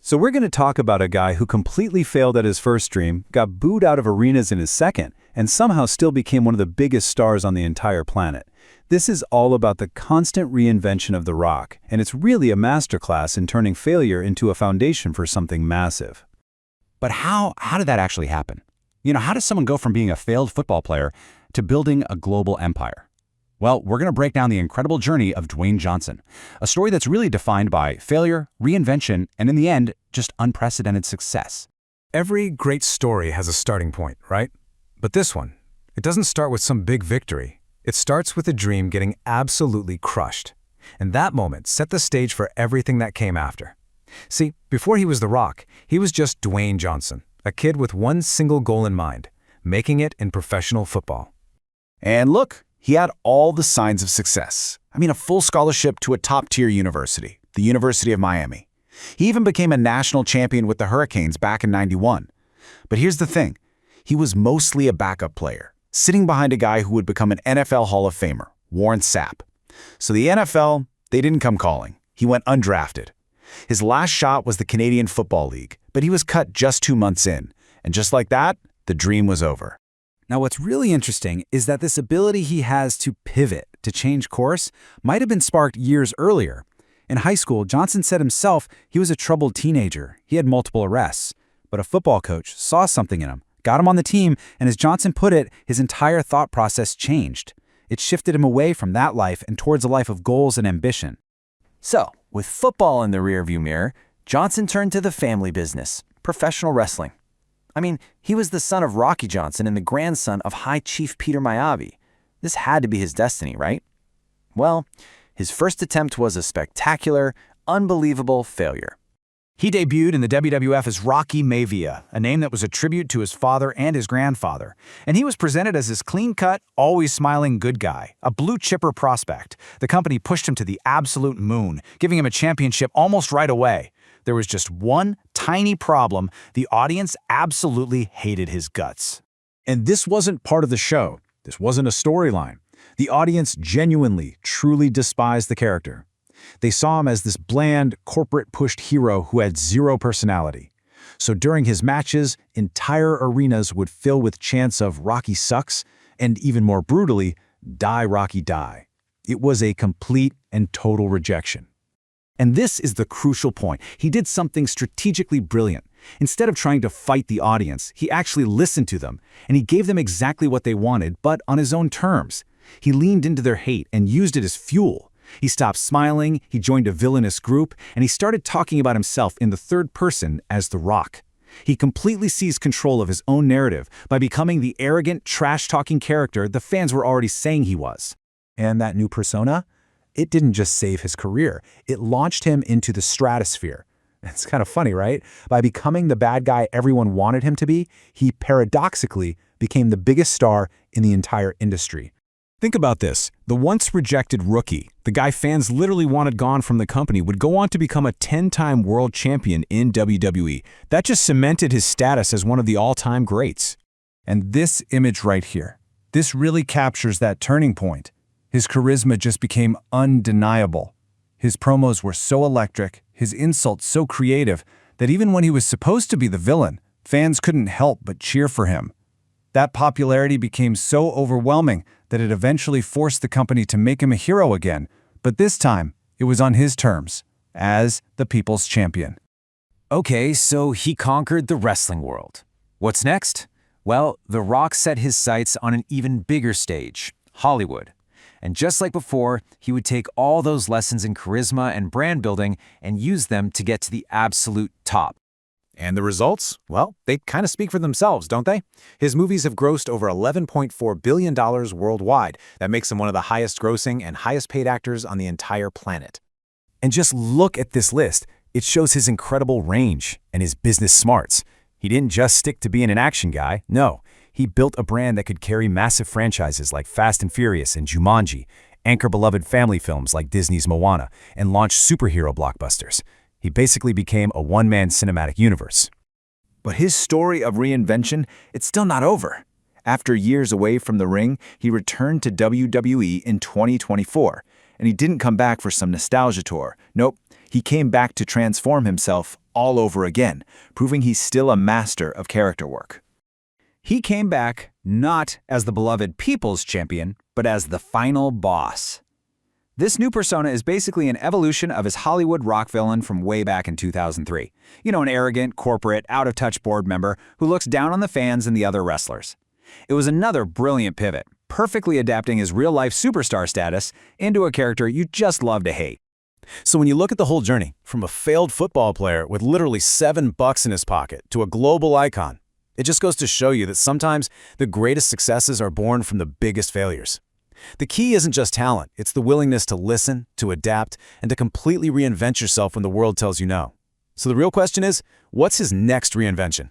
So we're going to talk about a guy who completely failed at his first dream, got booed out of arenas in his second, and somehow still became one of the biggest stars on the entire planet. This is all about the constant reinvention of The Rock, and it's really a masterclass in turning failure into a foundation for something massive. But how did that actually happen? How does someone go from being a failed football player to building a global empire? Well, we're going to break down the incredible journey of Dwayne Johnson, a story that's really defined by failure, reinvention, and in the end, just unprecedented success. Every great story has a starting point, right? But this one, it doesn't start with some big victory. It starts with a dream getting absolutely crushed. And that moment set the stage for everything that came after. See, before he was The Rock, he was just Dwayne Johnson, a kid with one single goal in mind, making it in professional football. And look, he had all the signs of success. A full scholarship to a top-tier university, the University of Miami. He even became a national champion with the Hurricanes back in '91. But here's the thing. He was mostly a backup player, sitting behind a guy who would become an NFL Hall of Famer, Warren Sapp. So the NFL, they didn't come calling. He went undrafted. His last shot was the Canadian Football League, but he was cut just 2 months in. And just like that, the dream was over. Now, what's really interesting is that this ability he has to pivot, to change course, might have been sparked years earlier. In high school, Johnson said himself he was a troubled teenager. He had multiple arrests. But a football coach saw something in him, got him on the team, and as Johnson put it, his entire thought process changed. It shifted him away from that life and towards a life of goals and ambition. So, with football in the rearview mirror, Johnson turned to the family business, professional wrestling. He was the son of Rocky Johnson and the grandson of High Chief Peter Maui. This had to be his destiny, right? Well, his first attempt was a spectacular, unbelievable failure. He debuted in the WWF as Rocky Maivia, a name that was a tribute to his father and his grandfather. And he was presented as this clean-cut, always smiling good guy, a blue-chipper prospect. The company pushed him to the absolute moon, giving him a championship almost right away. There was just one tiny problem. The audience absolutely hated his guts. And this wasn't part of the show. This wasn't a storyline. The audience genuinely, truly despised the character. They saw him as this bland, corporate-pushed hero who had zero personality. So during his matches, entire arenas would fill with chants of "Rocky sucks," and even more brutally, "Die, Rocky, die." It was a complete and total rejection. And this is the crucial point. He did something strategically brilliant. Instead of trying to fight the audience, he actually listened to them, and he gave them exactly what they wanted, but on his own terms. He leaned into their hate and used it as fuel. He stopped smiling, he joined a villainous group, and he started talking about himself in the third person as The Rock. He completely seized control of his own narrative by becoming the arrogant, trash-talking character the fans were already saying he was. And that new persona? It didn't just save his career, it launched him into the stratosphere. It's kind of funny, right? By becoming the bad guy everyone wanted him to be, he paradoxically became the biggest star in the entire industry. Think about this. The once rejected rookie, the guy fans literally wanted gone from the company, would go on to become a 10-time world champion in WWE. That just cemented his status as one of the all-time greats. And this image right here, this really captures that turning point. His charisma just became undeniable. His promos were so electric, his insults so creative, that even when he was supposed to be the villain, fans couldn't help but cheer for him. That popularity became so overwhelming that it eventually forced the company to make him a hero again, but this time, it was on his terms, as the people's champion. Okay, so he conquered the wrestling world. What's next? Well, The Rock set his sights on an even bigger stage, Hollywood. And just like before, he would take all those lessons in charisma and brand building and use them to get to the absolute top. And the results? Well, they kind of speak for themselves, don't they? His movies have grossed over $11.4 billion worldwide. That makes him one of the highest grossing and highest paid actors on the entire planet. And just look at this list. It shows his incredible range and his business smarts. He didn't just stick to being an action guy. No, he built a brand that could carry massive franchises like Fast and Furious and Jumanji, anchor beloved family films like Disney's Moana, and launch superhero blockbusters. He basically became a one-man cinematic universe. But his story of reinvention, it's still not over. After years away from the ring, he returned to WWE in 2024, and he didn't come back for some nostalgia tour. Nope, he came back to transform himself all over again, proving he's still a master of character work. He came back not as the beloved people's champion, but as the final boss. This new persona is basically an evolution of his Hollywood rock villain from way back in 2003. You know, an arrogant, corporate, out-of-touch board member who looks down on the fans and the other wrestlers. It was another brilliant pivot, perfectly adapting his real-life superstar status into a character you just love to hate. So when you look at the whole journey, from a failed football player with literally $7 in his pocket to a global icon, it just goes to show you that sometimes the greatest successes are born from the biggest failures. The key isn't just talent, it's the willingness to listen, to adapt, and to completely reinvent yourself when the world tells you no. So the real question is, what's his next reinvention?